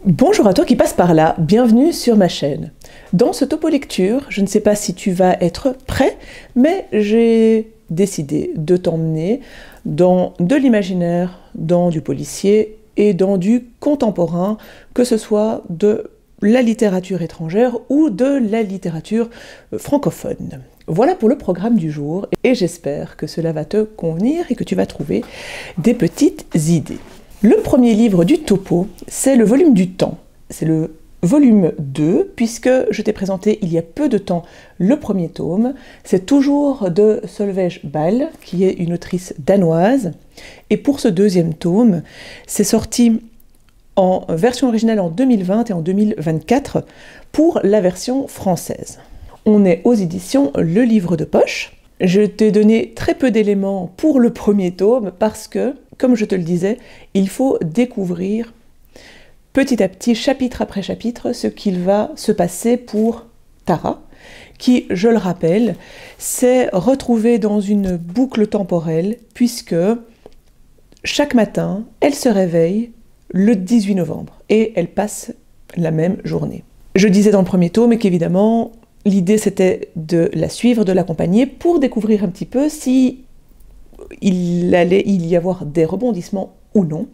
Bonjour à toi qui passe par là, bienvenue sur ma chaîne. Dans ce topo lecture, je ne sais pas si tu vas être prêt, mais j'ai décidé de t'emmener dans de l'imaginaire, dans du policier et dans du contemporain, que ce soit de la littérature étrangère ou de la littérature francophone. Voilà pour le programme du jour et j'espère que cela va te convenir et que tu vas trouver des petites idées. Le premier livre du topo, c'est le volume du temps. C'est le volume 2, puisque je t'ai présenté il y a peu de temps le premier tome. C'est toujours de Solveig Ball, qui est une autrice danoise. Et pour ce deuxième tome, c'est sorti en version originale en 2020 et en 2024 pour la version française. On est aux éditions Le Livre de Poche. Je t'ai donné très peu d'éléments pour le premier tome parce que, comme je te le disais, il faut découvrir petit à petit, chapitre après chapitre, ce qu'il va se passer pour Tara, qui, je le rappelle, s'est retrouvée dans une boucle temporelle puisque chaque matin, elle se réveille le 18 novembre et elle passe la même journée. Je disais dans le premier tome qu'évidemment, l'idée c'était de la suivre, de l'accompagner pour découvrir un petit peu si il allait y avoir des rebondissements ou non.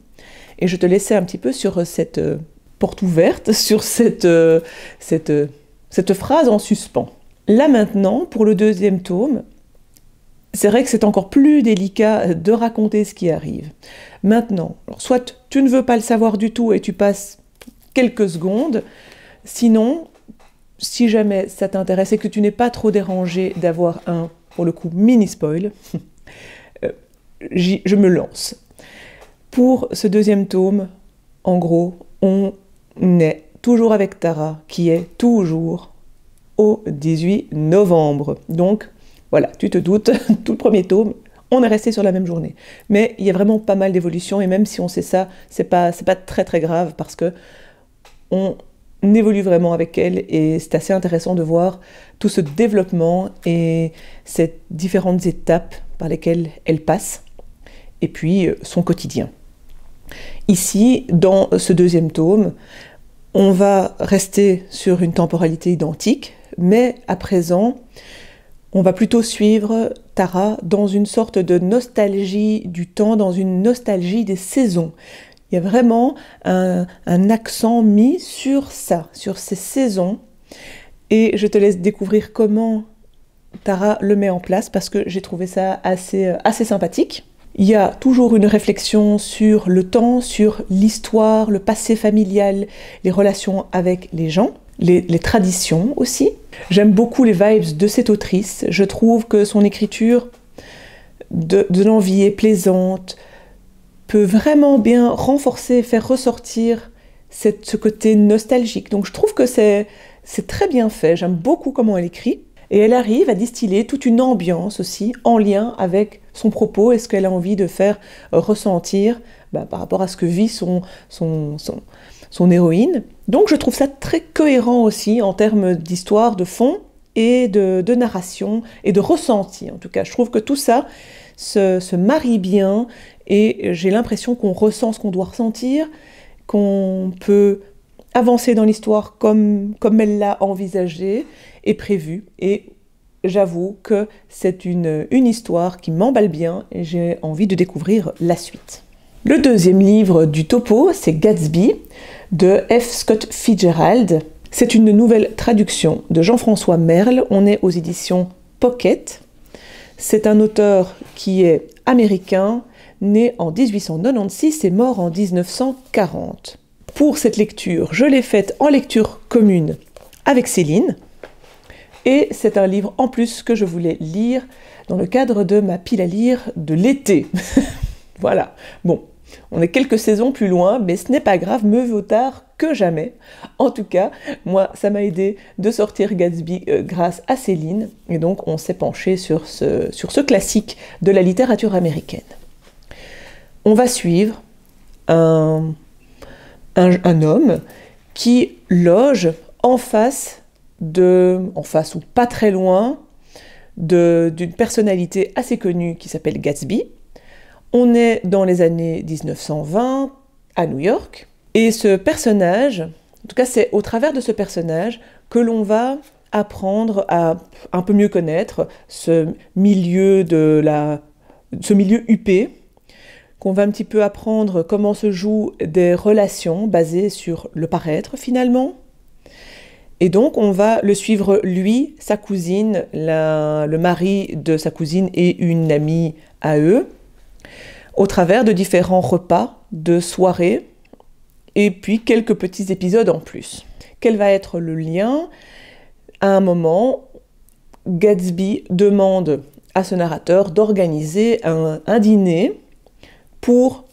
Et je te laissais un petit peu sur cette porte ouverte, sur cette phrase en suspens. Là maintenant, pour le deuxième tome, c'est vrai que c'est encore plus délicat de raconter ce qui arrive. Maintenant, alors soit tu ne veux pas le savoir du tout et tu passes quelques secondes, sinon, si jamais ça t'intéresse et que tu n'es pas trop dérangé d'avoir un, pour le coup, mini-spoil, je me lance. Pour ce deuxième tome, en gros, on est toujours avec Tara, qui est toujours au 18 novembre. Donc, voilà, tu te doutes, tout le premier tome, on est resté sur la même journée. Mais il y a vraiment pas mal d'évolutions, et même si on sait ça, c'est pas très très grave, parce que on évolue vraiment avec elle, et c'est assez intéressant de voir tout ce développement et ces différentes étapes par lesquelles elle passe, et puis son quotidien. Ici, dans ce deuxième tome, on va rester sur une temporalité identique, mais à présent, on va plutôt suivre Tara dans une sorte de nostalgie du temps, dans une nostalgie des saisons. Il y a vraiment un accent mis sur ça, sur ces saisons, et je te laisse découvrir comment Tara le met en place, parce que j'ai trouvé ça assez sympathique. Il y a toujours une réflexion sur le temps, sur l'histoire, le passé familial, les relations avec les gens, les traditions aussi. J'aime beaucoup les vibes de cette autrice. Je trouve que son écriture de l'envie est plaisante, peut vraiment bien renforcer, faire ressortir ce côté nostalgique. Donc je trouve que c'est très bien fait. J'aime beaucoup comment elle écrit. Et elle arrive à distiller toute une ambiance aussi en lien avec son propos et ce qu'elle a envie de faire ressentir par rapport à ce que vit son héroïne. Donc je trouve ça très cohérent aussi en termes d'histoire, de fond et de narration et de ressenti. En tout cas, je trouve que tout ça se marie bien et j'ai l'impression qu'on ressent ce qu'on doit ressentir, qu'on peut avancer dans l'histoire comme elle l'a envisagé et prévu. Et j'avoue que c'est une histoire qui m'emballe bien et j'ai envie de découvrir la suite. Le deuxième livre du topo, c'est Gatsby de F. Scott Fitzgerald. C'est une nouvelle traduction de Jean-François Merle. On est aux éditions Pocket. C'est un auteur qui est américain, né en 1896 et mort en 1940. Pour cette lecture, je l'ai faite en lecture commune avec Céline. Et c'est un livre en plus que je voulais lire dans le cadre de ma pile à lire de l'été. Voilà. Bon, on est quelques saisons plus loin, mais ce n'est pas grave, mieux vaut tard que jamais. En tout cas, moi, ça m'a aidé de sortir Gatsby grâce à Céline. Et donc, on s'est penché sur ce classique de la littérature américaine. On va suivre un homme qui loge en face ou pas très loin d'une personnalité assez connue qui s'appelle Gatsby. On est dans les années 1920 à New York Et ce personnage, en tout cas c'est au travers de ce personnage que l'on va apprendre à un peu mieux connaître ce milieu huppé, qu'on va un petit peu apprendre comment se jouent des relations basées sur le paraître finalement. Et donc on va le suivre lui, sa cousine, le mari de sa cousine et une amie à eux, au travers de différents repas, de soirées, et puis quelques petits épisodes en plus. Quel va être le lien? À un moment, Gatsby demande à ce narrateur d'organiser un dîner pour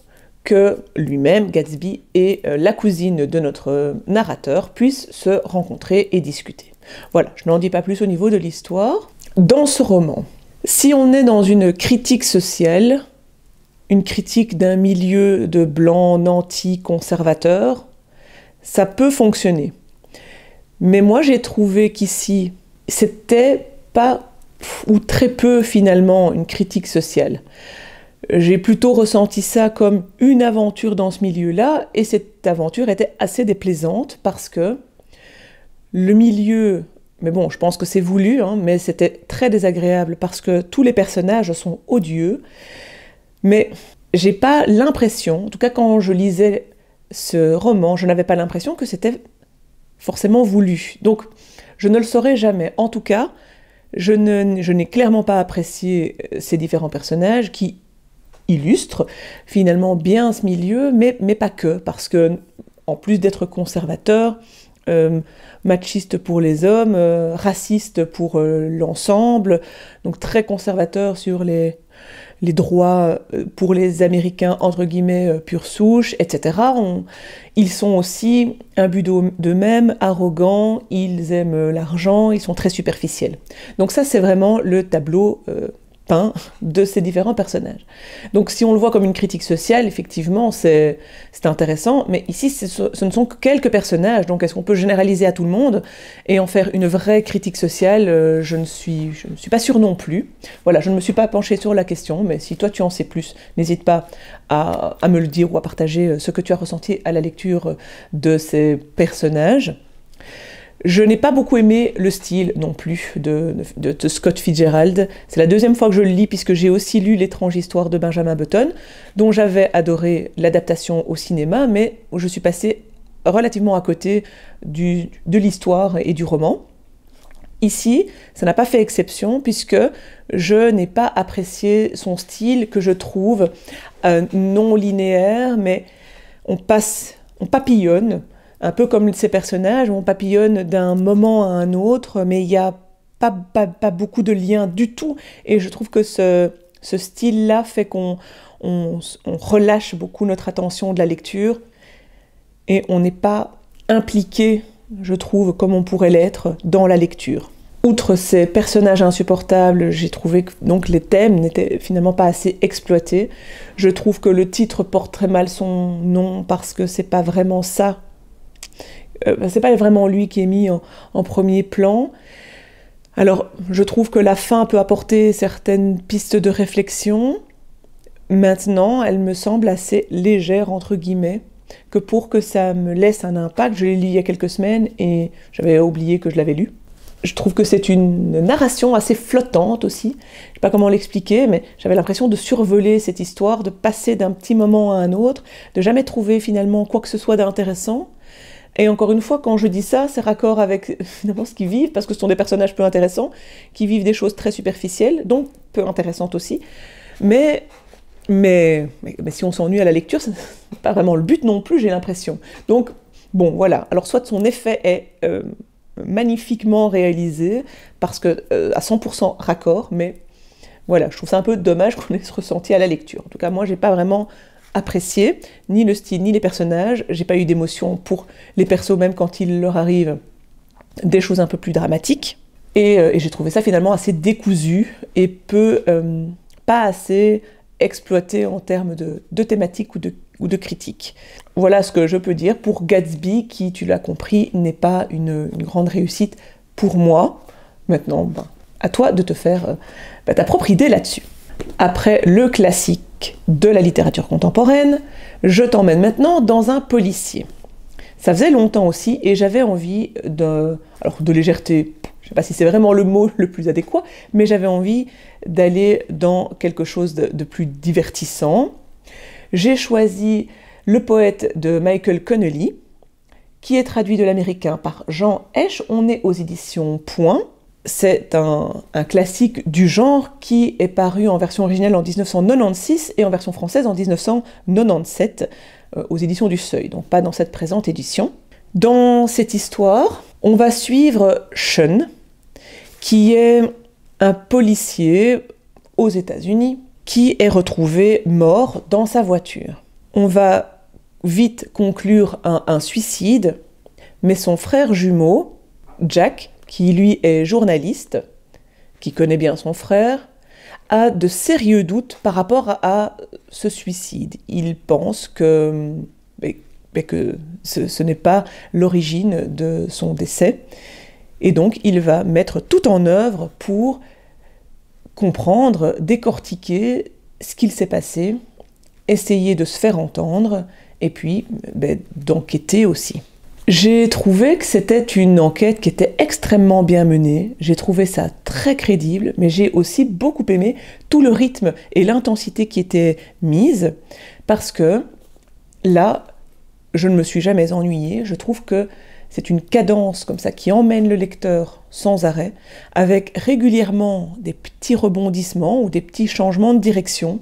que lui-même, Gatsby, et la cousine de notre narrateur puissent se rencontrer et discuter. Voilà, je n'en dis pas plus au niveau de l'histoire. Dans ce roman, si on est dans une critique sociale, une critique d'un milieu de blancs nantis conservateurs, ça peut fonctionner. Mais moi, j'ai trouvé qu'ici, c'était pas, ou très peu finalement, une critique sociale. J'ai plutôt ressenti ça comme une aventure dans ce milieu-là, et cette aventure était assez déplaisante parce que le milieu, mais bon, je pense que c'est voulu, hein, mais c'était très désagréable parce que tous les personnages sont odieux, mais j'ai pas l'impression, en tout cas quand je lisais ce roman, je n'avais pas l'impression que c'était forcément voulu. Donc, je ne le saurais jamais. En tout cas, je n'ai clairement pas apprécié ces différents personnages qui illustrent finalement bien ce milieu, mais pas que, parce que, en plus d'être conservateur, machiste pour les hommes, raciste pour l'ensemble, donc très conservateur sur les droits pour les Américains, entre guillemets, pure souche, etc. Ils sont aussi imbus d'eux-mêmes, arrogants, ils aiment l'argent, ils sont très superficiels. Donc ça, c'est vraiment le tableau peint de ces différents personnages. Donc si on le voit comme une critique sociale, effectivement, c'est intéressant, mais ici, ce ne sont que quelques personnages, donc est-ce qu'on peut généraliser à tout le monde et en faire une vraie critique sociale? Je ne suis pas sûre non plus. Voilà, je ne me suis pas penchée sur la question, mais si toi tu en sais plus, n'hésite pas à me le dire ou à partager ce que tu as ressenti à la lecture de ces personnages. Je n'ai pas beaucoup aimé le style non plus de Scott Fitzgerald. C'est la deuxième fois que je le lis puisque j'ai aussi lu L'étrange histoire de Benjamin Button, dont j'avais adoré l'adaptation au cinéma, mais où je suis passée relativement à côté de l'histoire et du roman. Ici, ça n'a pas fait exception puisque je n'ai pas apprécié son style que je trouve non linéaire, mais on papillonne. Un peu comme ces personnages, on papillonne d'un moment à un autre, mais il n'y a pas beaucoup de liens du tout. Et je trouve que ce style-là fait qu'on relâche beaucoup notre attention de la lecture et on n'est pas impliqué, je trouve, comme on pourrait l'être dans la lecture. Outre ces personnages insupportables, j'ai trouvé que donc, les thèmes n'étaient finalement pas assez exploités. Je trouve que le titre porte très mal son nom parce que c'est pas vraiment ça. C'est pas vraiment lui qui est mis en premier plan. Alors, je trouve que la fin peut apporter certaines pistes de réflexion. Maintenant, elle me semble assez légère, entre guillemets, que pour que ça me laisse un impact. Je l'ai lu il y a quelques semaines et j'avais oublié que je l'avais lu. Je trouve que c'est une narration assez flottante aussi. Je ne sais pas comment l'expliquer, mais j'avais l'impression de survoler cette histoire, de passer d'un petit moment à un autre, de jamais trouver finalement quoi que ce soit d'intéressant. Et encore une fois, quand je dis ça, c'est raccord avec finalement ce qu'ils vivent, parce que ce sont des personnages peu intéressants, qui vivent des choses très superficielles, donc peu intéressantes aussi. Mais si on s'ennuie à la lecture, ce n'est pas vraiment le but non plus, j'ai l'impression. Donc, bon, voilà. Alors, soit son effet est magnifiquement réalisé, parce que à 100% raccord, mais voilà, je trouve ça un peu dommage qu'on ait ce ressenti à la lecture. En tout cas, moi, j'ai pas vraiment apprécié ni le style ni les personnages. J'ai pas eu d'émotion pour les persos, même quand il leur arrive des choses un peu plus dramatiques. Et j'ai trouvé ça finalement assez décousu et pas assez exploité en termes de thématiques ou de critiques. Voilà ce que je peux dire pour Gatsby, qui, tu l'as compris, n'est pas une grande réussite pour moi. Maintenant, à toi de te faire ta propre idée là-dessus. Après le classique de la littérature contemporaine, je t'emmène maintenant dans un policier. Ça faisait longtemps aussi et j'avais envie alors de légèreté, je ne sais pas si c'est vraiment le mot le plus adéquat, mais j'avais envie d'aller dans quelque chose de plus divertissant. J'ai choisi Le poète de Michael Connelly, qui est traduit de l'américain par Jean Esch. On est aux éditions Point. C'est un classique du genre qui est paru en version originale en 1996 et en version française en 1997 aux éditions du Seuil, donc pas dans cette présente édition. Dans cette histoire, on va suivre Sean, qui est un policier aux États-Unis qui est retrouvé mort dans sa voiture. On va vite conclure un suicide, mais son frère jumeau, Jack, qui lui est journaliste, qui connaît bien son frère, a de sérieux doutes par rapport à ce suicide. Il pense que ce n'est pas l'origine de son décès, et donc il va mettre tout en œuvre pour comprendre, décortiquer ce qu'il s'est passé, essayer de se faire entendre, et puis d'enquêter aussi. J'ai trouvé que c'était une enquête qui était extrêmement bien menée, j'ai trouvé ça très crédible, mais j'ai aussi beaucoup aimé tout le rythme et l'intensité qui étaient mises, parce que là, je ne me suis jamais ennuyée, je trouve que c'est une cadence comme ça qui emmène le lecteur sans arrêt, avec régulièrement des petits rebondissements ou des petits changements de direction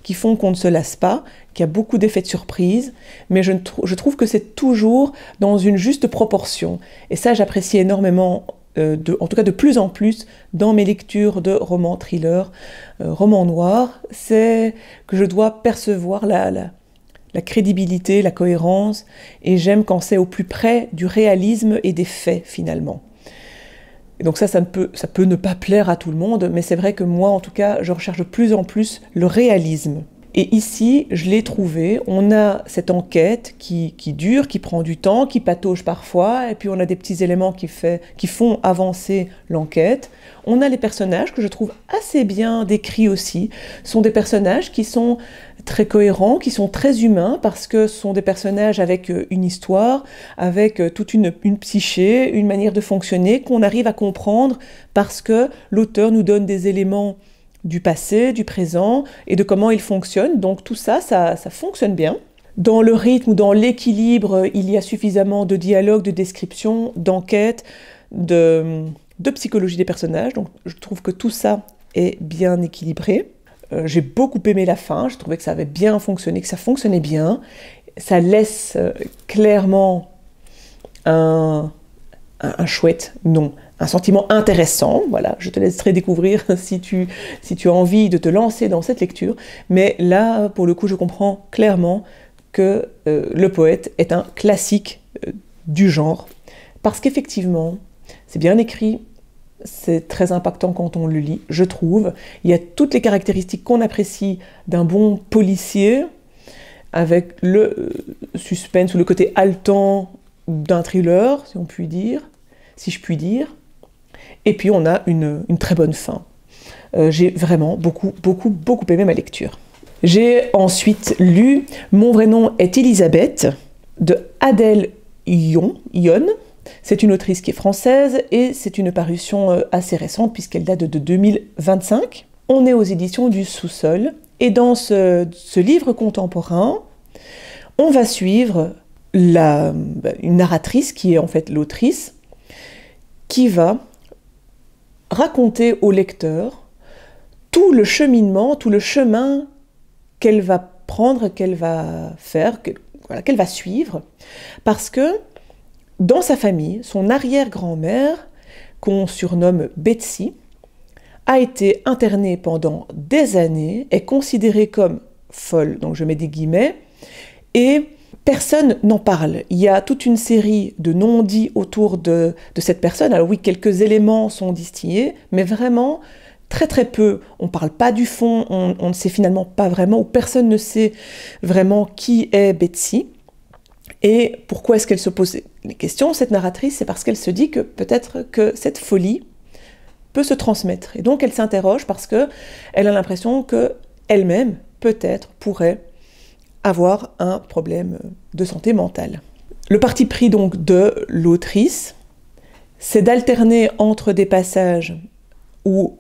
qui font qu'on ne se lasse pas, qu'il y a beaucoup d'effets de surprise, mais je trouve que c'est toujours dans une juste proportion. Et ça, j'apprécie énormément, en tout cas de plus en plus, dans mes lectures de romans thrillers, romans noirs, c'est que je dois percevoir la crédibilité, la cohérence, et j'aime quand c'est au plus près du réalisme et des faits, finalement. Et donc ça peut ne pas plaire à tout le monde, mais c'est vrai que moi, en tout cas, je recherche de plus en plus le réalisme. Et ici, je l'ai trouvé, on a cette enquête qui dure, qui prend du temps, qui patauge parfois, et puis on a des petits éléments qui font avancer l'enquête. On a les personnages que je trouve assez bien décrits aussi. Ce sont des personnages qui sont très cohérents, qui sont très humains, parce que ce sont des personnages avec une histoire, avec toute une psyché, une manière de fonctionner, qu'on arrive à comprendre parce que l'auteur nous donne des éléments du passé, du présent, et de comment ils fonctionnent. Donc tout ça, ça fonctionne bien. Dans le rythme ou dans l'équilibre, il y a suffisamment de dialogue, de description, d'enquête, de psychologie des personnages. Donc je trouve que tout ça est bien équilibré. J'ai beaucoup aimé la fin, je trouvais que ça avait bien fonctionné, que ça fonctionnait bien. Ça laisse clairement un chouette nom, un sentiment intéressant. Voilà, je te laisserai découvrir si tu as envie de te lancer dans cette lecture. Mais là, pour le coup, je comprends clairement que Le poète est un classique du genre. Parce qu'effectivement, c'est bien écrit, c'est très impactant quand on le lit, je trouve. Il y a toutes les caractéristiques qu'on apprécie d'un bon policier, avec le suspense ou le côté haletant d'un thriller, si je puis dire. Et puis on a une très bonne fin. J'ai vraiment beaucoup aimé ma lecture. J'ai ensuite lu Mon vrai nom est Elisabeth de Adèle Yon. C'est une autrice qui est française et c'est une parution assez récente puisqu'elle date de 2025. On est aux éditions du Sous-Sol et dans ce livre contemporain, on va suivre une narratrice qui est en fait l'autrice qui va raconter au lecteur tout le cheminement, tout le chemin qu'elle va prendre, qu'elle va faire, qu'elle va suivre, parce que dans sa famille, son arrière-grand-mère, qu'on surnomme Betsy, a été internée pendant des années, est considérée comme folle, donc je mets des guillemets, et personne n'en parle. Il y a toute une série de non-dits autour de cette personne. Alors oui, quelques éléments sont distillés, mais vraiment très très peu. On ne parle pas du fond, on ne sait finalement pas vraiment, ou personne ne sait vraiment qui est Betsy. Et pourquoi est-ce qu'elle se pose les questions, cette narratrice? C'est parce qu'elle se dit que peut-être que cette folie peut se transmettre. Et donc elle s'interroge parce qu'elle a l'impression qu'elle-même, peut-être, pourrait avoir un problème de santé mentale. Le parti pris donc de l'autrice, c'est d'alterner entre des passages où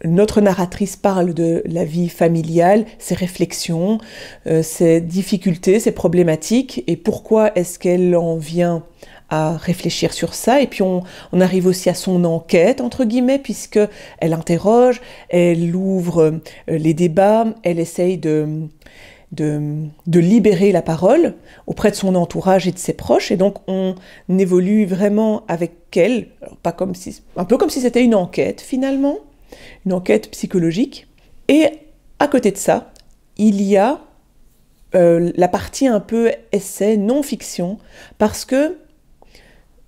notre narratrice parle de la vie familiale, ses réflexions, ses difficultés, ses problématiques, et pourquoi est-ce qu'elle en vient à réfléchir sur ça. Et puis on arrive aussi à son enquête, entre guillemets, puisqu'elle interroge, elle ouvre les débats, elle essaye de libérer la parole auprès de son entourage et de ses proches, et donc on évolue vraiment avec elle, alors pas comme si, un peu comme si c'était une enquête finalement, une enquête psychologique. Et à côté de ça, il y a la partie un peu essai, non-fiction, parce que,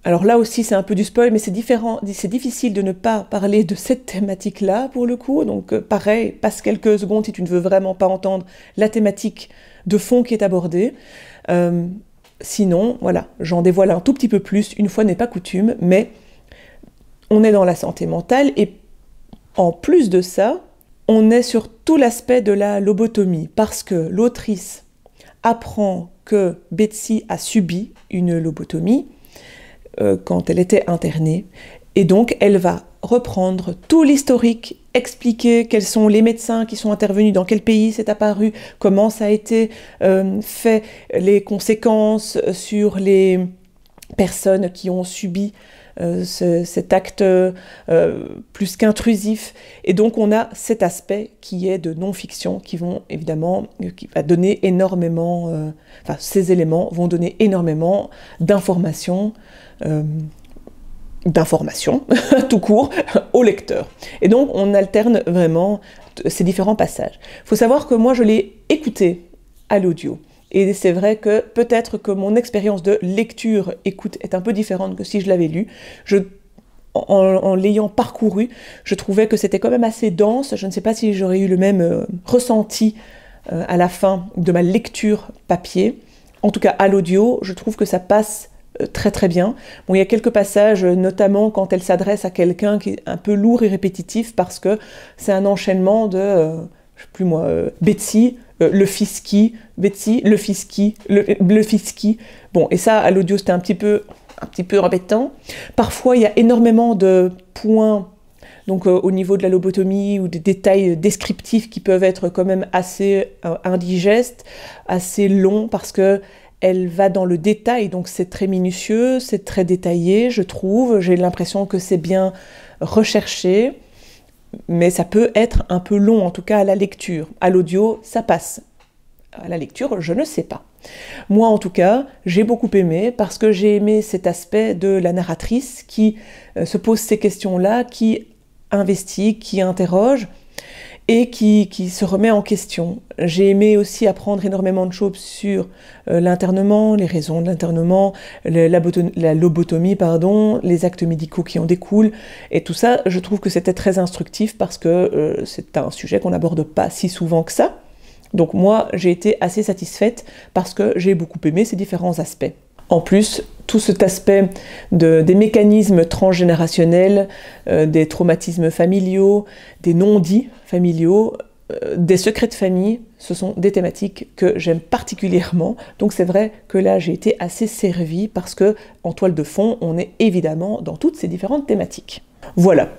alors là aussi c'est un peu du spoil, mais c'est différent, c'est difficile de ne pas parler de cette thématique-là pour le coup, donc pareil, passe quelques secondes si tu ne veux vraiment pas entendre la thématique de fond qui est abordée. Sinon, voilà, j'en dévoile un tout petit peu plus, une fois n'est pas coutume, mais on est dans la santé mentale, et en plus de ça, on est sur tout l'aspect de la lobotomie, parce que l'autrice apprend que Betsy a subi une lobotomie quand elle était internée, et donc elle va reprendre tout l'historique, expliquer quels sont les médecins qui sont intervenus, dans quel pays c'est apparu, comment ça a été fait, les conséquences sur les personnes qui ont subi cet acte plus qu'intrusif. Et donc on a cet aspect qui est de non-fiction qui va donner énormément, enfin ces éléments vont donner énormément d'informations, tout court au lecteur. Et donc on alterne vraiment ces différents passages. Il faut savoir que moi je l'ai écouté à l'audio. Et c'est vrai que peut-être que mon expérience de lecture-écoute est un peu différente que si je l'avais lu. En l'ayant parcouru, je trouvais que c'était quand même assez dense. Je ne sais pas si j'aurais eu le même ressenti à la fin de ma lecture papier. En tout cas, à l'audio, je trouve que ça passe très très bien. Bon, il y a quelques passages, notamment quand elle s'adresse à quelqu'un qui est un peu lourd et répétitif, parce que c'est un enchaînement de, je sais plus moi, Betsy, le fils qui, Betsy, le fils qui, le fils qui. Bon, et ça, à l'audio, c'était un petit peu embêtant. Parfois, il y a énormément de points, donc au niveau de la lobotomie, ou des détails descriptifs qui peuvent être quand même assez indigestes, assez longs, parce que elle va dans le détail, donc c'est très minutieux, c'est très détaillé, je trouve. J'ai l'impression que c'est bien recherché, mais ça peut être un peu long, en tout cas à la lecture. À l'audio, ça passe. À la lecture, je ne sais pas. Moi, en tout cas, j'ai beaucoup aimé, parce que j'ai aimé cet aspect de la narratrice qui se pose ces questions-là, qui investigue, qui interroge, et qui se remet en question. J'ai aimé aussi apprendre énormément de choses sur l'internement, les raisons de l'internement, la lobotomie, pardon, les actes médicaux qui en découlent, et tout ça, je trouve que c'était très instructif, parce que c'est un sujet qu'on n'aborde pas si souvent que ça. Donc moi, j'ai été assez satisfaite, parce que j'ai beaucoup aimé ces différents aspects. En plus, tout cet aspect des mécanismes transgénérationnels, des traumatismes familiaux, des non-dits familiaux, des secrets de famille, ce sont des thématiques que j'aime particulièrement. Donc c'est vrai que là, j'ai été assez servie, parce que en toile de fond, on est évidemment dans toutes ces différentes thématiques. Voilà,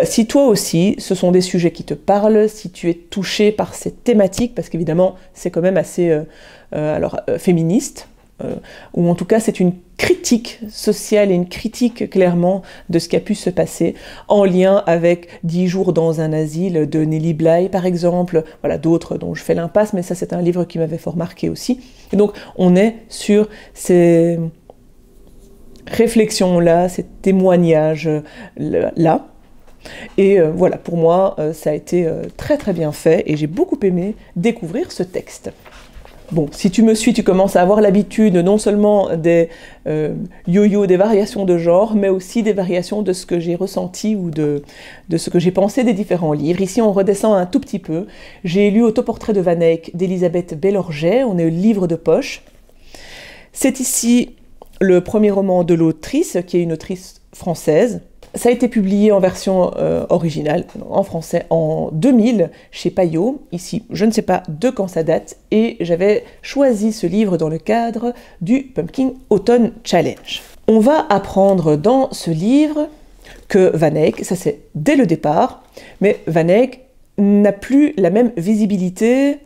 si toi aussi, ce sont des sujets qui te parlent, si tu es touché par ces thématiques, parce qu'évidemment, c'est quand même assez féministe, ou en tout cas c'est une critique sociale et une critique clairement de ce qui a pu se passer, en lien avec 10 jours dans un asile de Nelly Bly par exemple, voilà, d'autres dont je fais l'impasse, mais ça c'est un livre qui m'avait fort marqué aussi. Et donc on est sur ces réflexions-là, ces témoignages-là. Et voilà, pour moi, ça a été très très bien fait, et j'ai beaucoup aimé découvrir ce texte. Bon, si tu me suis, tu commences à avoir l'habitude non seulement des yo-yo, des variations de genre, mais aussi des variations de ce que j'ai ressenti ou de ce que j'ai pensé des différents livres. Ici, on redescend un tout petit peu. J'ai lu Autoportrait de Van Eyck d'Elisabeth Bellorget, on est au livre de poche. C'est ici le premier roman de l'autrice, qui est une autrice française. Ça a été publié en version originale, en français, en 2000, chez Payot. Ici, je ne sais pas de quand ça date, et j'avais choisi ce livre dans le cadre du Pumpkin Autumn Challenge. On va apprendre dans ce livre que Van Eyck, ça c'est dès le départ, mais Van Eyck n'a plus la même visibilité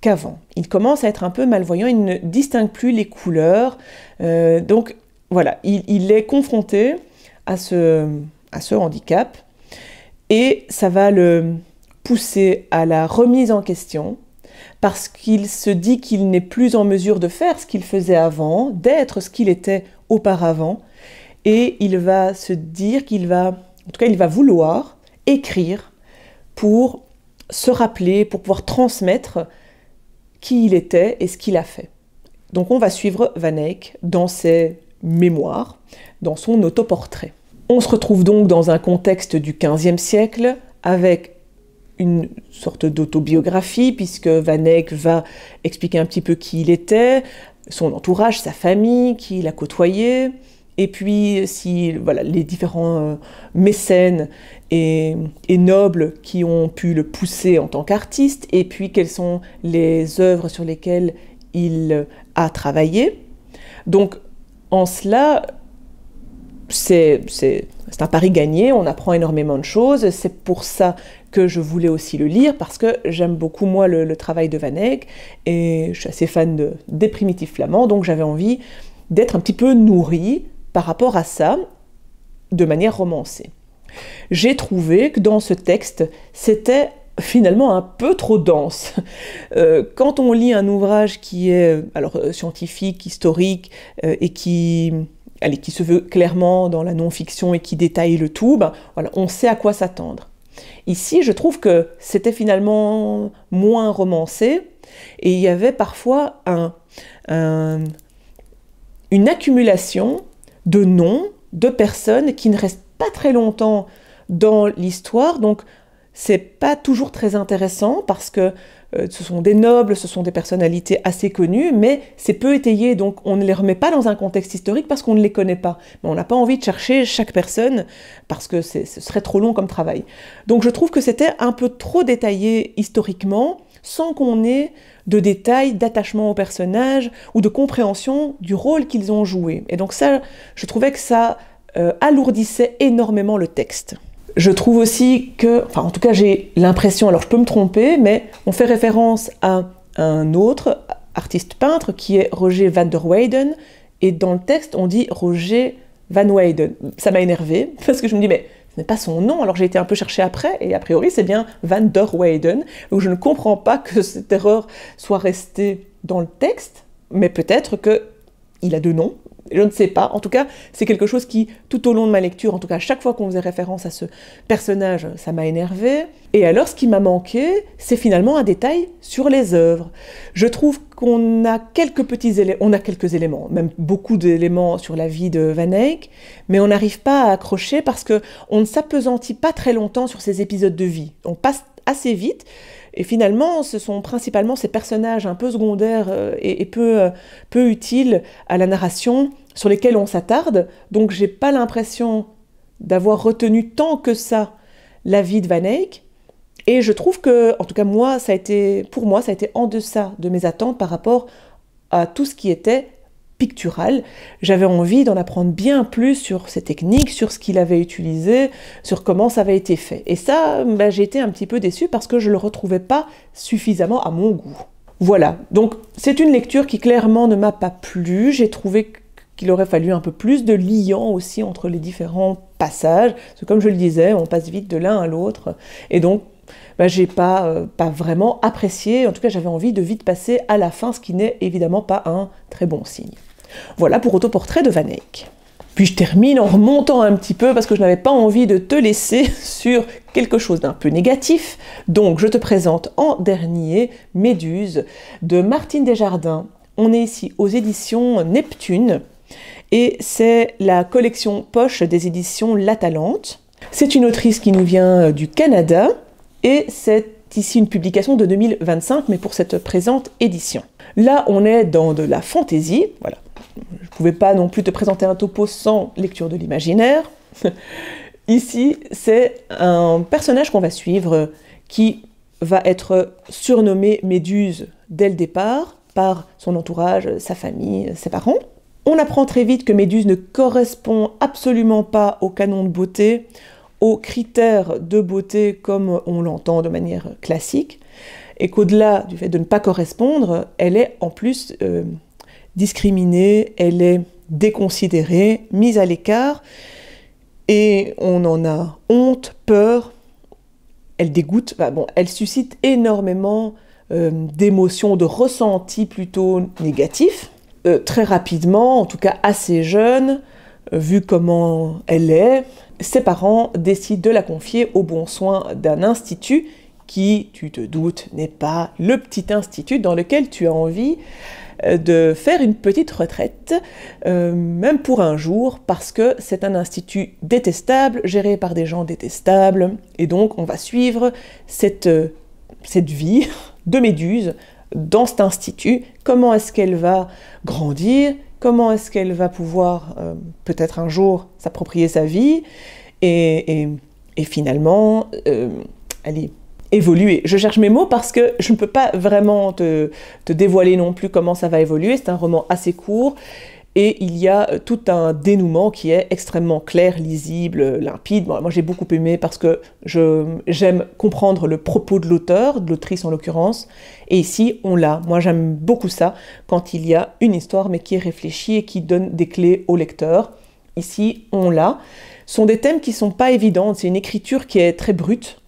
qu'avant. Il commence à être un peu malvoyant, il ne distingue plus les couleurs, donc voilà, il est confronté à ce handicap, et ça va le pousser à la remise en question, parce qu'il se dit qu'il n'est plus en mesure de faire ce qu'il faisait avant, d'être ce qu'il était auparavant, et il va se dire qu'il va, en tout cas il va vouloir écrire pour se rappeler, pour pouvoir transmettre qui il était et ce qu'il a fait. Donc on va suivre Van Eyck dans ses mémoires, dans son autoportrait. On se retrouve donc dans un contexte du XVe siècle avec une sorte d'autobiographie, puisque Van Eyck va expliquer un petit peu qui il était, son entourage, sa famille, qui il a côtoyé, et puis si, voilà, les différents mécènes et nobles qui ont pu le pousser en tant qu'artiste, et puis quelles sont les œuvres sur lesquelles il a travaillé. Donc en cela, c'est un pari gagné, on apprend énormément de choses, c'est pour ça que je voulais aussi le lire, parce que j'aime beaucoup moi le travail de Van Eyck, et je suis assez fan des primitifs flamands, donc j'avais envie d'être un petit peu nourrie par rapport à ça, de manière romancée. J'ai trouvé que dans ce texte, c'était finalement un peu trop dense. Quand on lit un ouvrage qui est alors scientifique, historique, et qui se veut clairement dans la non-fiction et qui détaille le tout, ben, voilà, on sait à quoi s'attendre. Ici, je trouve que c'était finalement moins romancé, et il y avait parfois une accumulation de noms, de personnes qui ne restent pas très longtemps dans l'histoire, donc c'est pas toujours très intéressant, parce que ce sont des nobles, ce sont des personnalités assez connues, mais c'est peu étayé, donc on ne les remet pas dans un contexte historique parce qu'on ne les connaît pas. Mais on n'a pas envie de chercher chaque personne, parce que ce serait trop long comme travail. Donc je trouve que c'était un peu trop détaillé historiquement, sans qu'on ait de détails, d'attachement aux personnages, ou de compréhension du rôle qu'ils ont joué. Et donc ça, je trouvais que ça alourdissait énormément le texte. Je trouve aussi que, enfin en tout cas j'ai l'impression, alors je peux me tromper, mais on fait référence à un autre artiste peintre qui est Roger van der Weyden, et dans le texte on dit Roger van Weyden. Ça m'a énervé, parce que je me dis mais ce n'est pas son nom, alors j'ai été un peu chercher après, et a priori c'est bien Van der Weyden, donc je ne comprends pas que cette erreur soit restée dans le texte, mais peut-être qu'il a deux noms, je ne sais pas. En tout cas, c'est quelque chose qui, tout au long de ma lecture, en tout cas, à chaque fois qu'on faisait référence à ce personnage, ça m'a énervé. Et alors, ce qui m'a manqué, c'est finalement un détail sur les œuvres. Je trouve qu'on a quelques éléments, même beaucoup d'éléments sur la vie de Van Eyck, mais on n'arrive pas à accrocher parce qu'on ne s'appesantit pas très longtemps sur ces épisodes de vie. On passe assez vite. Et finalement, ce sont principalement ces personnages un peu secondaires et peu utiles à la narration sur lesquels on s'attarde. Donc j'ai pas l'impression d'avoir retenu tant que ça la vie de Van Eyck. Et je trouve que, en tout cas pour moi, ça a été en deçà de mes attentes par rapport à tout ce qui était pictural. J'avais envie d'en apprendre bien plus sur ses techniques, sur ce qu'il avait utilisé, sur comment ça avait été fait. Et ça, j'ai été un petit peu déçue parce que je ne le retrouvais pas suffisamment à mon goût. Voilà, donc c'est une lecture qui clairement ne m'a pas plu. J'ai trouvé qu'il aurait fallu un peu plus de liant aussi entre les différents passages. Parce que comme je le disais, on passe vite de l'un à l'autre. Et donc, j'ai pas vraiment apprécié. En tout cas, j'avais envie de vite passer à la fin, ce qui n'est évidemment pas un très bon signe. Voilà pour Autoportrait de Van Eyck. Puis je termine en remontant un petit peu parce que je n'avais pas envie de te laisser sur quelque chose d'un peu négatif. Donc je te présente en dernier Méduse de Martine Desjardins. On est ici aux éditions Neptune et c'est la collection poche des éditions La Talente. C'est une autrice qui nous vient du Canada et c'est ici une publication de 2025, mais pour cette présente édition. Là, on est dans de la fantaisie, voilà. Je ne pouvais pas non plus te présenter un topo sans lecture de l'imaginaire. Ici, c'est un personnage qu'on va suivre qui va être surnommé Méduse dès le départ par son entourage, sa famille, ses parents. On apprend très vite que Méduse ne correspond absolument pas au canon de beauté, aux critères de beauté comme on l'entend de manière classique, et qu'au-delà du fait de ne pas correspondre, elle est en plus discriminée, elle est déconsidérée, mise à l'écart, et on en a honte, peur, elle dégoûte, elle suscite énormément d'émotions, de ressentis plutôt négatifs. Très rapidement, en tout cas assez jeune, vu comment elle est, ses parents décident de la confier au bon soin d'un institut qui, tu te doutes, n'est pas le petit institut dans lequel tu as envie de faire une petite retraite, même pour un jour, parce que c'est un institut détestable, géré par des gens détestables, et donc on va suivre cette vie de Méduse dans cet institut. Comment est-ce qu'elle va grandir? Comment est-ce qu'elle va pouvoir peut-être un jour s'approprier sa vie et finalement allez, évoluer. Je cherche mes mots parce que je ne peux pas vraiment te dévoiler non plus comment ça va évoluer. C'est un roman assez court et il y a tout un dénouement qui est extrêmement clair, lisible, limpide. Bon, moi j'ai beaucoup aimé parce que j'aime comprendre le propos de l'auteur, de l'autrice en l'occurrence, et ici on l'a. Moi j'aime beaucoup ça quand il y a une histoire mais qui est réfléchie et qui donne des clés au lecteur. Ici on l'a. Ce sont des thèmes qui ne sont pas évidents, c'est une écriture qui est très brute,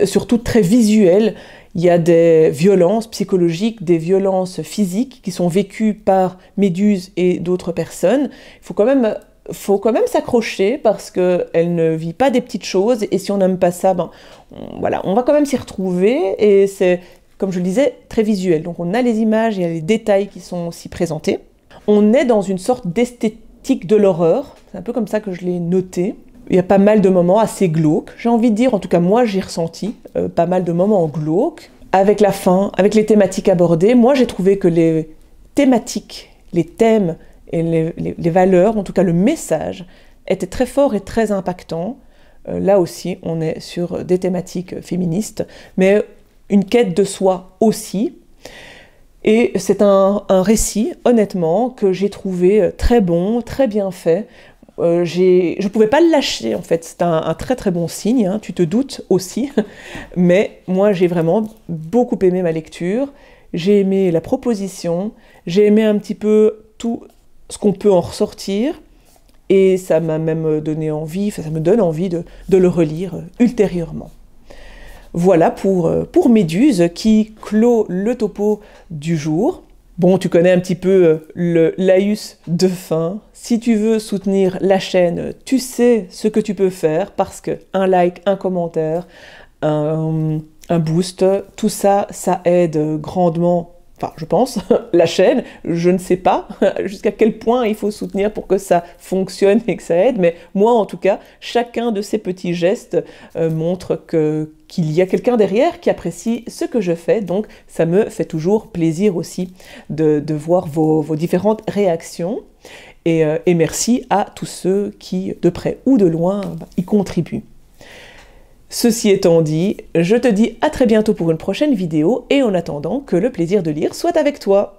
surtout très visuelle. Il y a des violences psychologiques, des violences physiques qui sont vécues par Méduse et d'autres personnes. Il faut quand même s'accrocher parce qu'elle ne vit pas des petites choses et si on n'aime pas ça, voilà, on va quand même s'y retrouver et c'est, comme je le disais, très visuel. Donc on a les images, il y a les détails qui sont aussi présentés. On est dans une sorte d'esthétique de l'horreur, c'est un peu comme ça que je l'ai noté. Il y a pas mal de moments assez glauques, j'ai envie de dire, en tout cas moi j'ai ressenti pas mal de moments glauques. Avec la fin, avec les thématiques abordées, moi j'ai trouvé que les thématiques, les thèmes et les valeurs, en tout cas le message, étaient très forts et très impactants. Là aussi on est sur des thématiques féministes, mais une quête de soi aussi. Et c'est un récit, honnêtement, que j'ai trouvé très bon, très bien fait. Je ne pouvais pas le lâcher, en fait, c'est un très très bon signe, hein, tu te doutes aussi, mais moi j'ai vraiment beaucoup aimé ma lecture, j'ai aimé la proposition, j'ai aimé un petit peu tout ce qu'on peut en ressortir, et ça m'a même donné envie, ça me donne envie de le relire ultérieurement. Voilà pour Méduse qui clôt le topo du jour. Bon, tu connais un petit peu le laïus de fin. Si tu veux soutenir la chaîne, tu sais ce que tu peux faire parce que un like, un commentaire, un boost, tout ça, ça aide grandement, enfin je pense, la chaîne. Je ne sais pas jusqu'à quel point il faut soutenir pour que ça fonctionne et que ça aide, mais moi en tout cas, chacun de ces petits gestes montre qu'il y a quelqu'un derrière qui apprécie ce que je fais, donc ça me fait toujours plaisir aussi de voir vos différentes réactions. Et merci à tous ceux qui, de près ou de loin, y contribuent. Ceci étant dit, je te dis à très bientôt pour une prochaine vidéo, et en attendant que le plaisir de lire soit avec toi.